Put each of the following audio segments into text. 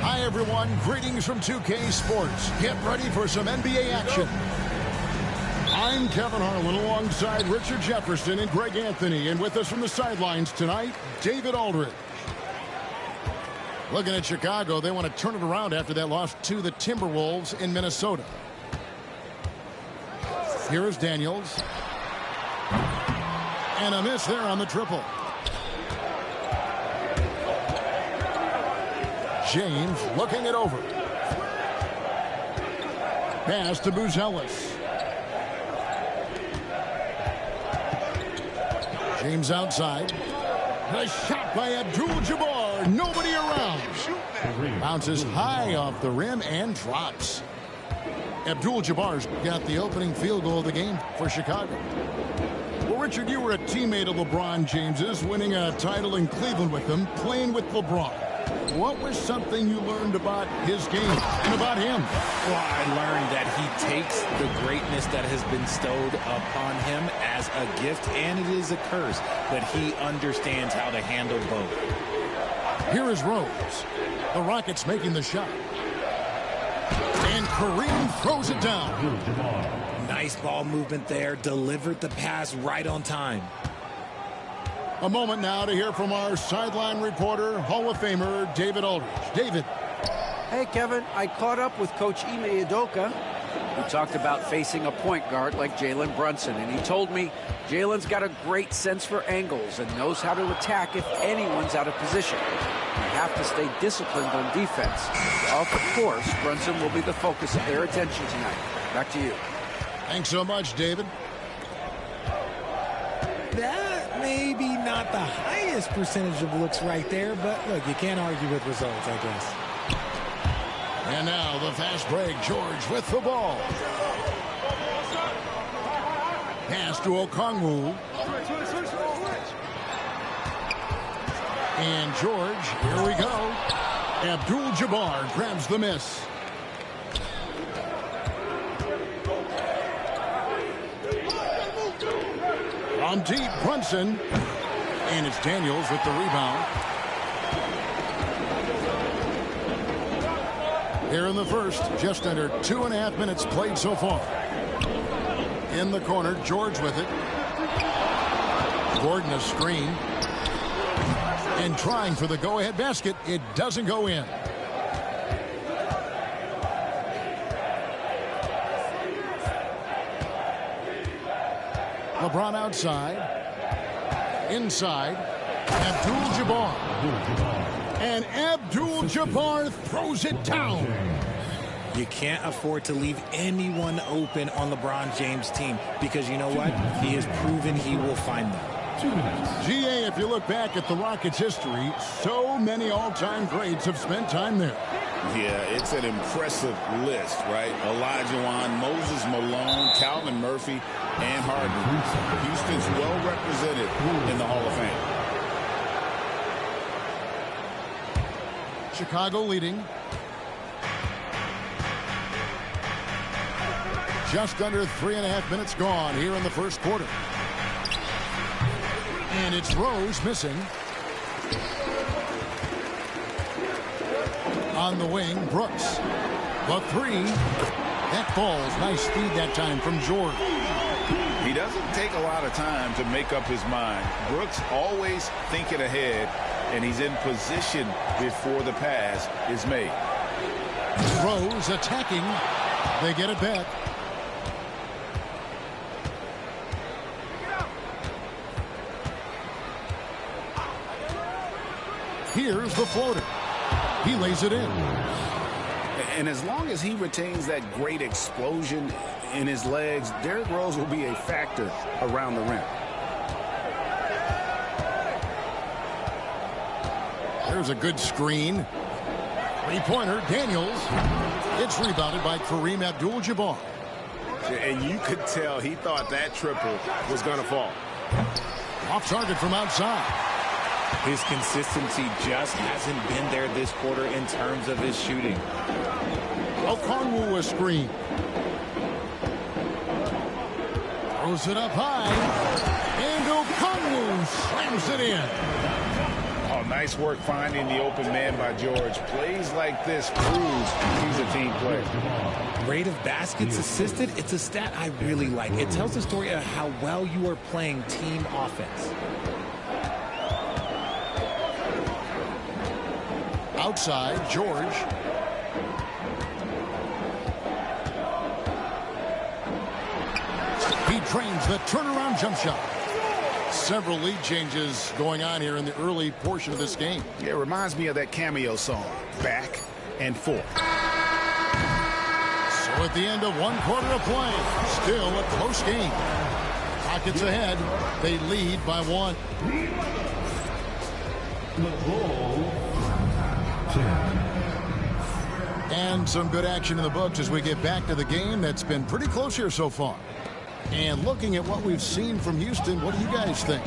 Hi, everyone. Greetings from 2K Sports. Get ready for some NBA action. I'm Kevin Harlan alongside Richard Jefferson and Greg Anthony. And with us from the sidelines tonight, David Aldridge. Looking at Chicago, they want to turn it around after that loss to the Timberwolves in Minnesota. Here is Daniels. And a miss there on the triple. James looking it over. Pass to Buzelis. James outside. The shot by Abdul-Jabbar. Nobody around. Bounces high off the rim and drops. Abdul-Jabbar's got the opening field goal of the game for Chicago. Well, Richard, you were a teammate of LeBron James's, winning a title in Cleveland with him, playing with LeBron. What was something you learned about his game and about him? Well, I learned that he takes the greatness that has been bestowed upon him as a gift, and it is a curse, but he understands how to handle both. Here is Rose. The Rockets making the shot. And Kareem throws it down. Nice ball movement there. Delivered the pass right on time. A moment now to hear from our sideline reporter, Hall of Famer David Aldridge. David. Hey, Kevin. I caught up with Coach Ime Udoka. We talked about facing a point guard like Jalen Brunson, and he told me Jalen's got a great sense for angles and knows how to attack if anyone's out of position. You have to stay disciplined on defense. Of course, Brunson will be the focus of their attention tonight. Back to you. Thanks so much, David. That may be not the highest percentage of looks right there, but look, you can't argue with results, I guess. And now the fast break. George with the ball. Pass to Okongwu. And George, here we go. Abdul-Jabbar grabs the miss. On deep, Brunson. And it's Daniels with the rebound. Here in the first, just under 2.5 minutes played so far. In the corner, George with it. Gordon a screen. And trying for the go-ahead basket. It doesn't go in. LeBron outside. Inside. Abdul-Jabbar. And Abdul-Jabbar throws it down. You can't afford to leave anyone open on LeBron James' team because you know what? He has proven he will find them. GA, if you look back at the Rockets' history, so many all-time greats have spent time there. Yeah, it's an impressive list, right? Olajuwon, Moses Malone, Calvin Murphy, and Harden. Houston's well represented in the Hall of Fame. Chicago leading. Just under 3.5 minutes gone here in the first quarter. And it's Rose missing. On the wing, Brooks. The three. That falls. Nice speed that time from George. He doesn't take a lot of time to make up his mind. Brooks always thinking ahead, and he's in position before the pass is made. Throws, attacking. They get it back. Here's the floater. He lays it in. And as long as he retains that great explosion in his legs, Derrick Rose will be a factor around the rim. There's a good screen. Three-pointer, Daniels. It's rebounded by Kareem Abdul-Jabbar. And you could tell he thought that triple was going to fall. Off target from outside. His consistency just hasn't been there this quarter in terms of his shooting. Okongwu a screen. Throws it up high. And Okongwu slams it in. Oh, nice work finding the open man by George. Plays like this proves he's a team player. Rate of baskets assisted, it's a stat I really like. It tells the story of how well you are playing team offense. Outside, George. He trains the turnaround jump shot. Several lead changes going on here in the early portion of this game. Yeah, it reminds me of that cameo song, Back and Forth. So at the end of one quarter of play, still a close game. Rockets ahead. They lead by 1. And some good action in the books as we get back to the game that's been pretty close here so far. And looking at what we've seen from Houston, what do you guys think?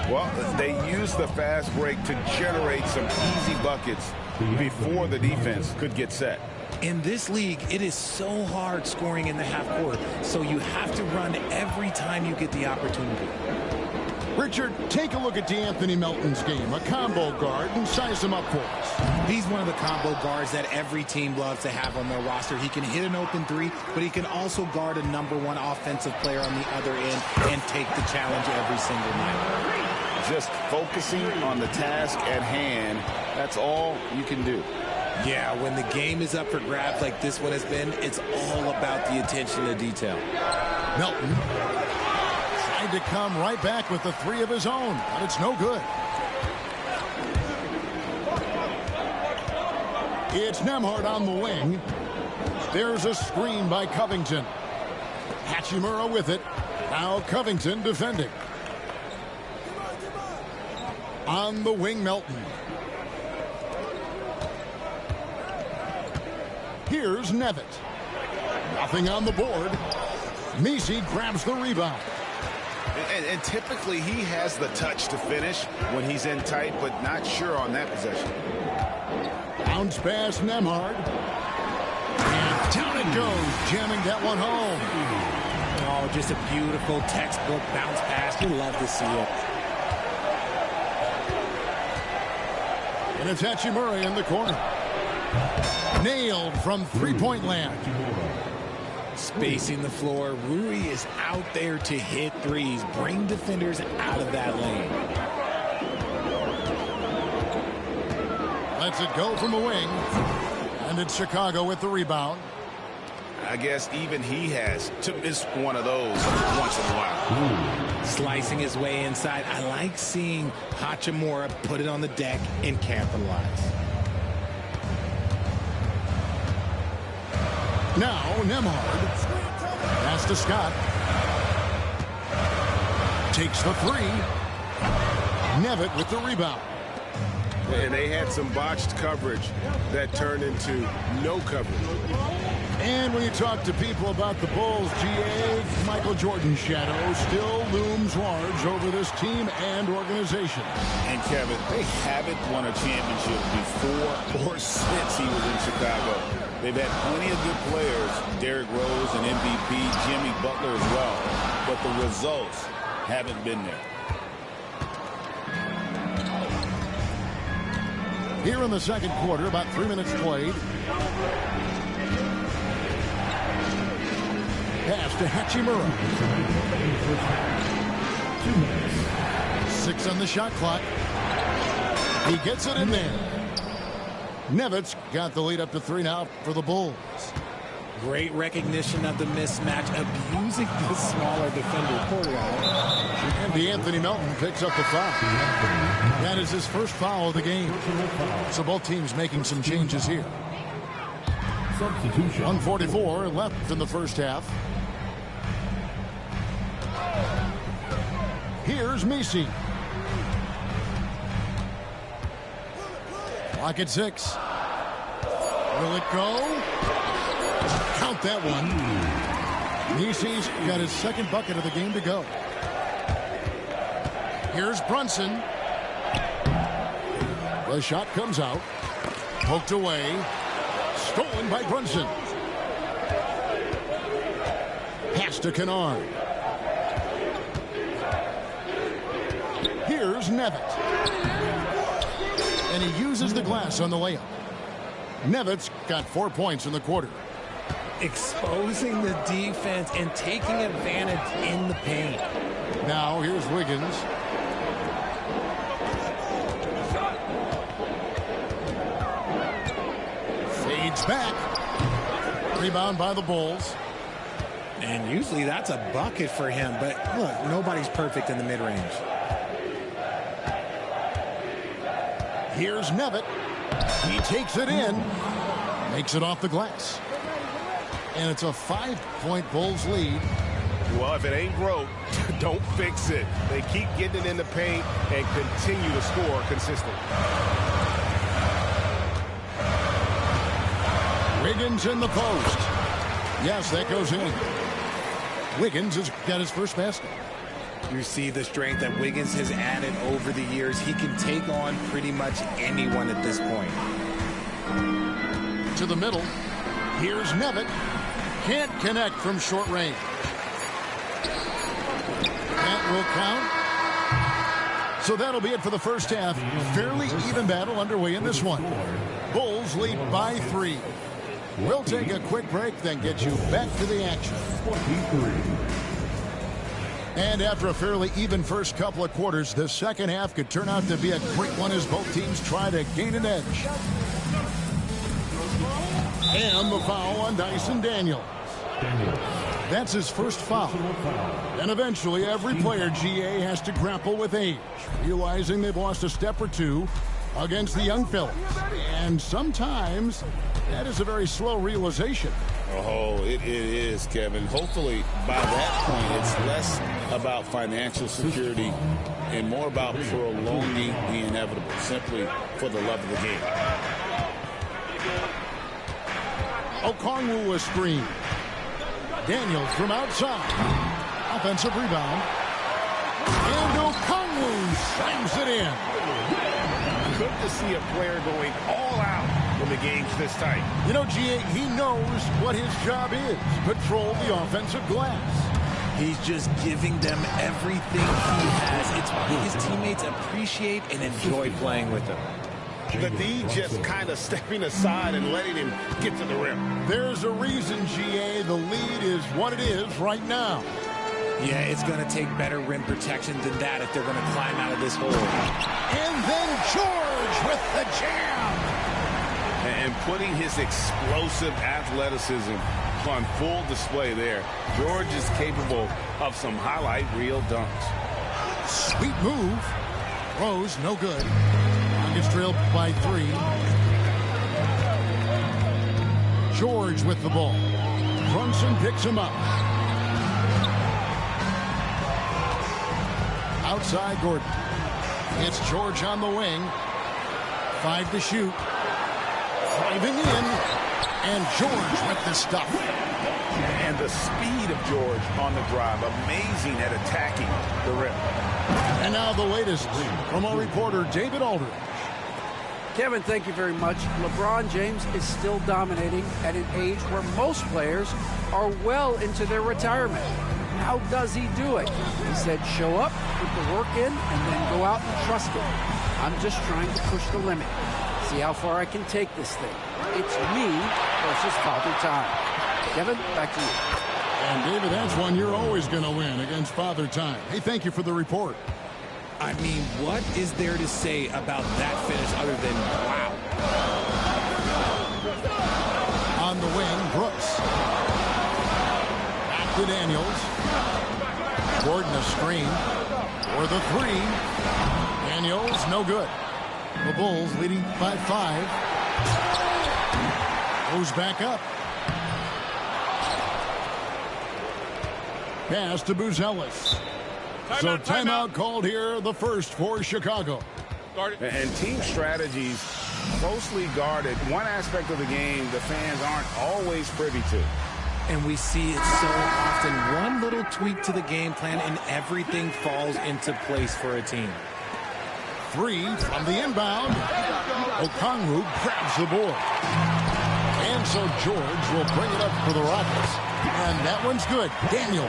Well, they used the fast break to generate some easy buckets before the defense could get set. In this league, it is so hard scoring in the half court, so you have to run every time you get the opportunity. Richard, take a look at DeAnthony Melton's game, a combo guard, and size him up for us. He's one of the combo guards that every team loves to have on their roster. He can hit an open three, but he can also guard a #1 offensive player on the other end and take the challenge every single night. Just focusing on the task at hand, that's all you can do. Yeah, when the game is up for grabs like this one has been, it's all about the attention to detail. Melton tried to come right back with the 3 of his own, but it's no good. It's Nembhard on the wing. There's a screen by Covington. Hachimura with it. Now Covington defending. On the wing, Melton. Here's Nevitt. Nothing on the board. Messi grabs the rebound. And typically he has the touch to finish when he's in tight, but not sure on that possession. Bounce pass, Nembhard. And down it goes, jamming that one home. Oh, just a beautiful textbook bounce pass. You love to see it. And it's Hachimura in the corner. Nailed from three-point land. Spacing the floor. Rui is out there to hit threes. Bring defenders out of that lane. Lets it go from the wing. And it's Chicago with the rebound. I guess even he has to miss one of those once in a while. Slicing his way inside. I like seeing Hachimura put it on the deck and capitalize. Now Nembhard. Pass to Scott. Takes the 3. Nevitt with the rebound. And they had some botched coverage that turned into no coverage. And when you talk to people about the Bulls, GA, Michael Jordan's shadow still looms large over this team and organization. And Kevin, they haven't won a championship before or since he was in Chicago. They've had plenty of good players, Derrick Rose and MVP, Jimmy Butler as well, but the results haven't been there. Here in the second quarter, about 3 minutes played. Pass to Hachimura. 6 on the shot clock. He gets it in there. Nevitz got the lead up to 3 now for the Bulls. Great recognition of the mismatch, abusing the smaller defender. Poor guy. And Anthony Melton picks up the foul. That is his first foul of the game. So both teams making some changes here. 1:44 left in the first half. Here's Messi. Clock at 6. Will it go? Count that one. Messi's got his second bucket of the game to go. Here's Brunson. The shot comes out. Poked away. Stolen by Brunson. Pass to Kennard. Here's Nevitz. And he uses the glass on the layup. Nevitz got 4 points in the quarter. Exposing the defense and taking advantage in the paint. Now here's Wiggins. Fades back. Rebound by the Bulls. And usually that's a bucket for him, but look, nobody's perfect in the mid-range. Here's Nevitz. He takes it in. Makes it off the glass. And it's a 5-point Bulls lead. Well, if it ain't broke, don't fix it. They keep getting it in the paint and continue to score consistently. Wiggins in the post. Yes, that goes in. Wiggins has got his first basket. You see the strength that Wiggins has added over the years. He can take on pretty much anyone at this point. To the middle. Here's Nevitz. Can't connect from short range. That will count. So that'll be it for the first half. Fairly even battle underway in this one. Bulls lead by 3. We'll take a quick break, then get you back to the action. And after a fairly even first couple of quarters, the second half could turn out to be a great one as both teams try to gain an edge. And the foul on Dyson Daniels. That's his first foul. And eventually every player, GA, has to grapple with age, realizing they've lost a step or two against the young fellas. And sometimes that is a very slow realization. Oh, it is, Kevin. Hopefully, by that point, it's less about financial security and more about prolonging the inevitable, simply for the love of the game. Okongwu a screen. Daniels from outside. Offensive rebound. And Okongwu slams it in. Good to see a player going all out when the game's this tight. You know, GA, he knows what his job is. Control the offensive glass. He's just giving them everything he has. It's what his teammates appreciate and enjoy playing with him. The D just kind of stepping aside and letting him get to the rim. There's a reason, GA, the lead is what it is right now. Yeah, it's going to take better rim protection than that if they're going to climb out of this hole. And then George with the jam. And putting his explosive athleticism on full display there. George is capable of some highlight reel dunks. Sweet move. Rose, no good. Gets trailed by 3. George with the ball. Brunson picks him up. Outside Gordon. It's George on the wing. 5 to shoot. Driving in. And George with the stuff. And the speed of George on the drive. Amazing at attacking the rim. And now the latest from our reporter, David Aldridge. Kevin, thank you very much. LeBron James is still dominating at an age where most players are well into their retirement. How does he do it? He said, show up, put the work in, and then go out and trust it. I'm just trying to push the limit. See how far I can take this thing. It's me versus Father Time. Kevin, back to you. And David, that's one you're always going to win against Father Time. Hey, thank you for the report. I mean, what is there to say about that finish other than wow? to Daniels. Gordon a screen for the three. Daniels, no good. The Bulls leading by 5. Goes back up. Pass to Buzelis. So timeout called here, the first for Chicago. And team strategies closely guarded. One aspect of the game the fans aren't always privy to. And we see it so often. One little tweak to the game plan and everything falls into place for a team. 3 from the inbound. Okongwu grabs the board. And so George will bring it up for the Rockets. And that one's good. Daniels.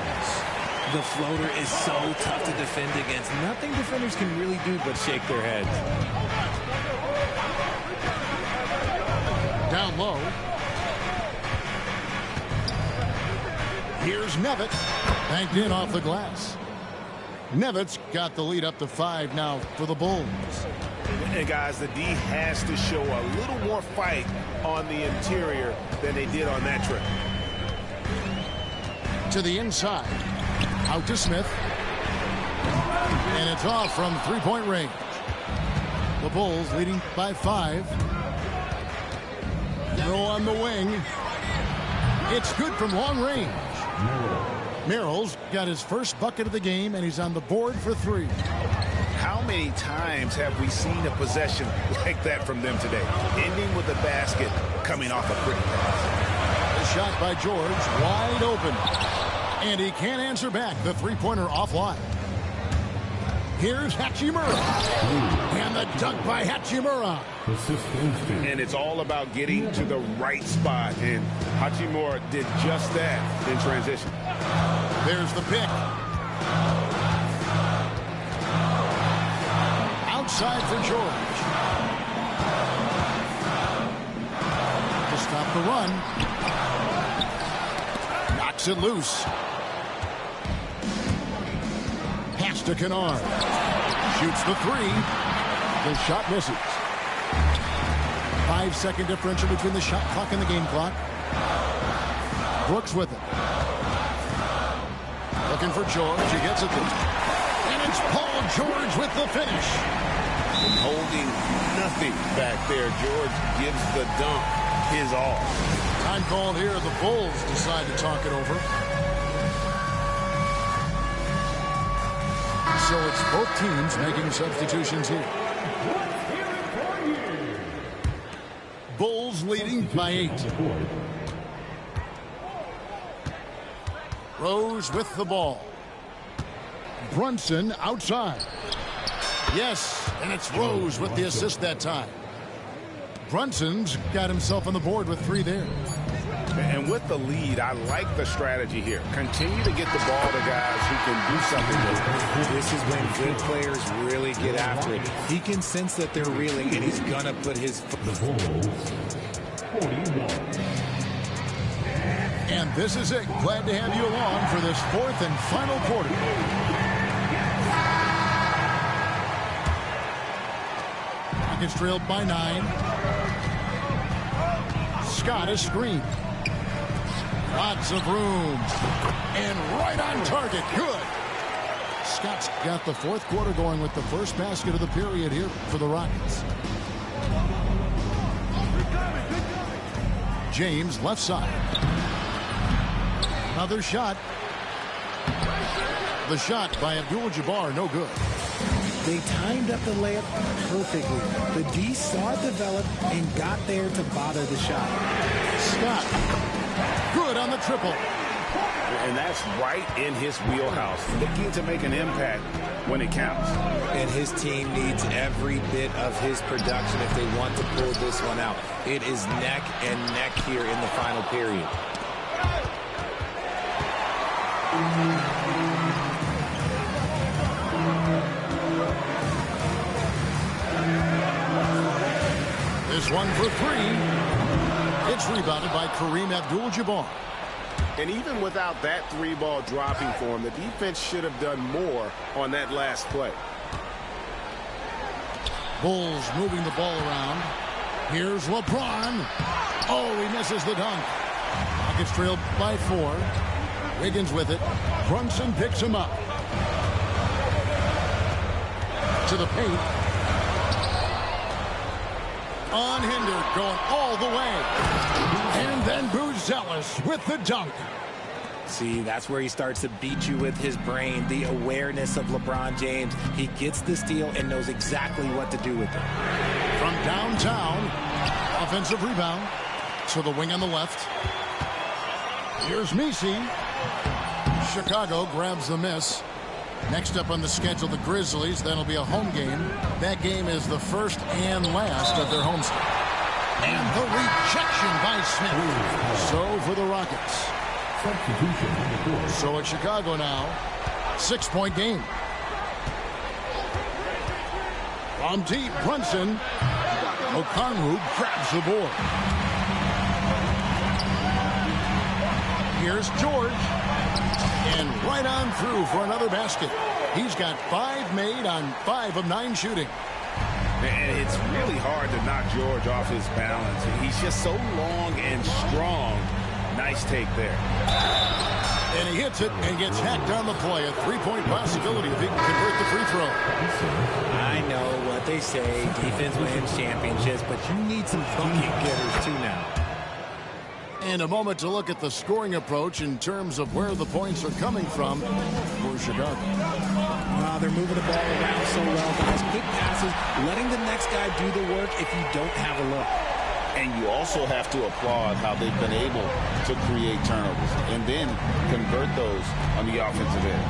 The floater is so tough to defend against. Nothing defenders can really do but shake their heads. Down low. Here's Nevitt. Banked in off the glass. Nevitt's got the lead up to 5 now for the Bulls. And guys, the D has to show a little more fight on the interior than they did on that trip. To the inside. Out to Smith. And it's off from three-point range. The Bulls leading by 5. Throw on the wing. It's good from long range. Merrill's got his first bucket of the game, and he's on the board for 3. How many times have we seen a possession like that from them today? Ending with a basket, coming off a pretty pass. The shot by George, wide open. And he can't answer back. The three-pointer offline. Here's Hachimura. And the dunk by Hachimura. And it's all about getting to the right spot. And Hachimura did just that in transition. There's the pick. Outside for George. To stop the run. Knocks it loose. Pass to Kennard. Shoots the 3. The shot misses. 5-second differential between the shot clock and the game clock. Brooks with it. Looking for George. He gets it there. And it's Paul George with the finish. Holding nothing back there. George gives the dunk his all. Time called here. The Bulls decide to talk it over. So it's both teams making substitutions here. Bulls leading by 8. Rose with the ball. Brunson outside. Yes, and it's Rose with the assist that time. Brunson's got himself on the board with 3 there. And with the lead, I like the strategy here. Continue to get the ball to guys who can do something with it. This is when good players really get after it. He can sense that they're reeling, and he's going to put his... And this is it. Glad to have you along for this 4th and final quarter. Rockets trailed by 9. Scott is screened. Lots of room. And right on target. Good. Scott's got the 4th quarter going with the first basket of the period here for the Rockets. James left side. Another shot. The shot by Abdul-Jabbar, no good. They timed up the layup perfectly. The D saw it develop and got there to bother the shot. Scott, good on the triple. And that's right in his wheelhouse. Looking to make an impact when it counts. And his team needs every bit of his production if they want to pull this one out. It is neck and neck here in the final period. This one for 3. It's rebounded by Kareem Abdul-Jabbar. And even without that 3-ball dropping for him, the defense should have done more on that last play. Bulls moving the ball around. Here's LeBron. Oh, he misses the dunk. Rockets trailed by 4. Wiggins with it. Brunson picks him up. To the paint. Unhindered, going all the way. And then Buzelis with the dunk. See, that's where he starts to beat you with his brain, the awareness of LeBron James. He gets the steal and knows exactly what to do with it. From downtown, offensive rebound to the wing on the left. Here's Messi. Chicago grabs the miss. Next up on the schedule, the Grizzlies. That'll be a home game. That game is the first and last of their home. And the rejection by Smith. So for the Rockets. So at Chicago now, 6-point game. From deep, Brunson. Okongwu grabs the board. Here's George. And right on through for another basket. He's got 5 made on 5 of 9 shooting. And it's really hard to knock George off his balance. He's just so long and strong. Nice take there. And he hits it and gets hacked on the play. A 3-point possibility if he can convert the free throw. I know what they say, defense wins championships, but you need some bucket getters too now. And a moment to look at the scoring approach in terms of where the points are coming from for Chicago. They're moving the ball around so well, guys. Quick passes, letting the next guy do the work if you don't have a look. And you also have to applaud how they've been able to create turnovers and then convert those on the offensive end.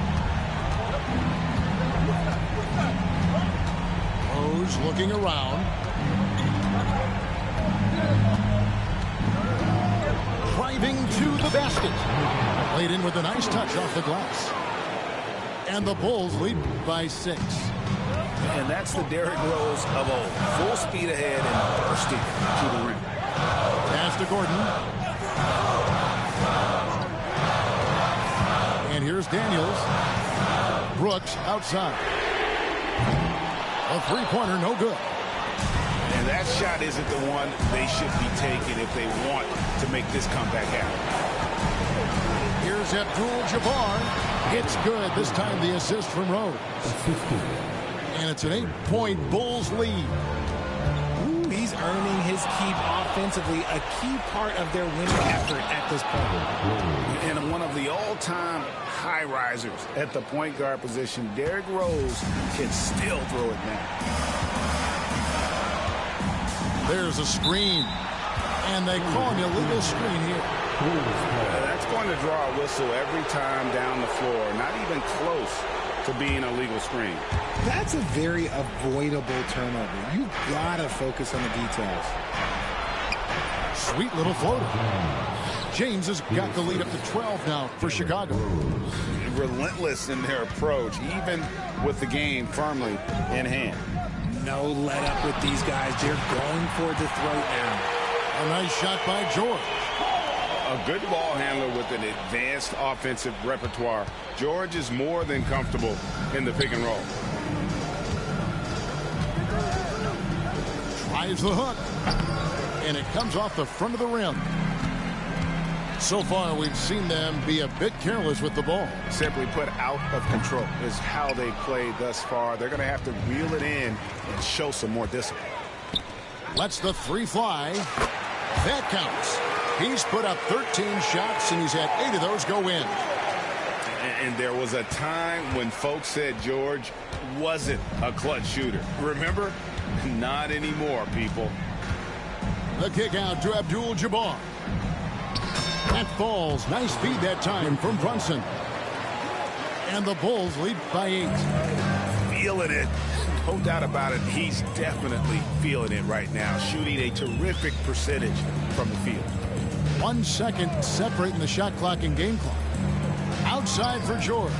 Rose looking around. Driving to the basket. Played in with a nice touch off the glass. And the Bulls lead by 6. And that's the Derrick Rose of old. Full speed ahead and bursting to the rim. Pass to Gordon. And here's Daniels. Brooks outside. A three-pointer, no good. And that shot isn't the one they should be taking if they want to make this comeback happen. Here's Abdul-Jabbar. It's good. This time the assist from Rose. And it's an 8-point Bulls lead. Ooh, he's earning his keep offensively, a key part of their winning effort at this point. And one of the all-time high risers at the point guard position, Derrick Rose can still throw it now. There's a screen. And they call an illegal screen here. That's going to draw a whistle every time down the floor. Not even close to being a legal screen. That's a very avoidable turnover. You gotta focus on the details. Sweet little floater. James has got the lead up to 12 now for Chicago. Relentless in their approach, even with the game firmly in hand. No let up with these guys. They're going for the throat now. A nice shot by George. A good ball handler with an advanced offensive repertoire. George is more than comfortable in the pick and roll. Tries the hook. And it comes off the front of the rim. So far, we've seen them be a bit careless with the ball. Simply put, out of control is how they played thus far. They're going to have to reel it in and show some more discipline. Lets the three fly. That counts. He's put up 13 shots, and he's had 8 of those go in. And there was a time when folks said George wasn't a clutch shooter. Remember? Not anymore, people. The kick out to Abdul-Jabbar. That falls. Nice feed that time from Brunson. And the Bulls lead by 8. Feeling it. No doubt about it. He's definitely feeling it right now. Shooting a terrific percentage from the field. 1 second separating the shot clock and game clock. Outside for George.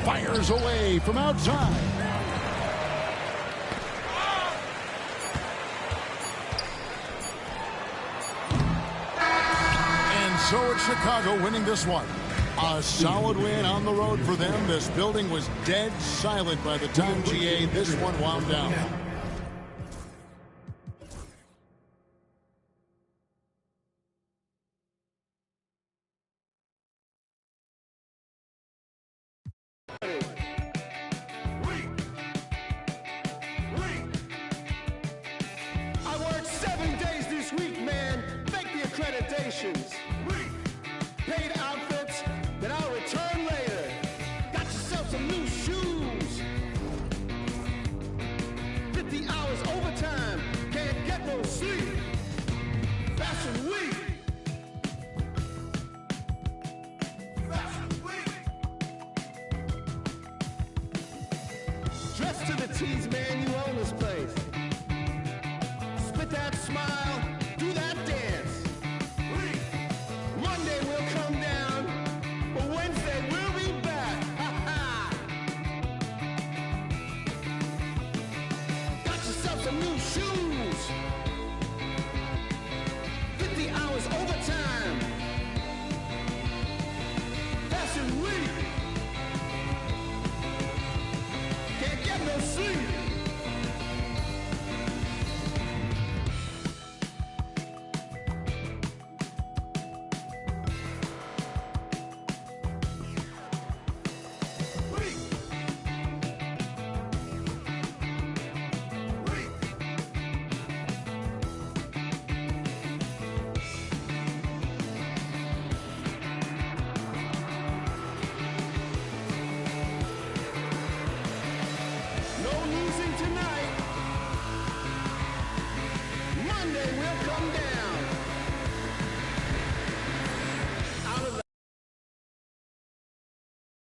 Fires away from outside. And so it's Chicago winning this one. A solid win on the road for them. This building was dead silent by the time GA this one wound down. I worked 7 days this week, man. Fake the accreditations. Paid outfits that I'll return later. Got yourself some new shoes. 50 hours overtime. Can't get no sleep. Fashion week. Dressed to the T's, man, you own this place. Spit that smile, do that dance. Monday we'll come down, but Wednesday we'll be back. Ha ha! Got yourself some new shoes. 50 hours overtime. Fashion week. Can't get no sleep. No losing tonight. Monday we'll come down.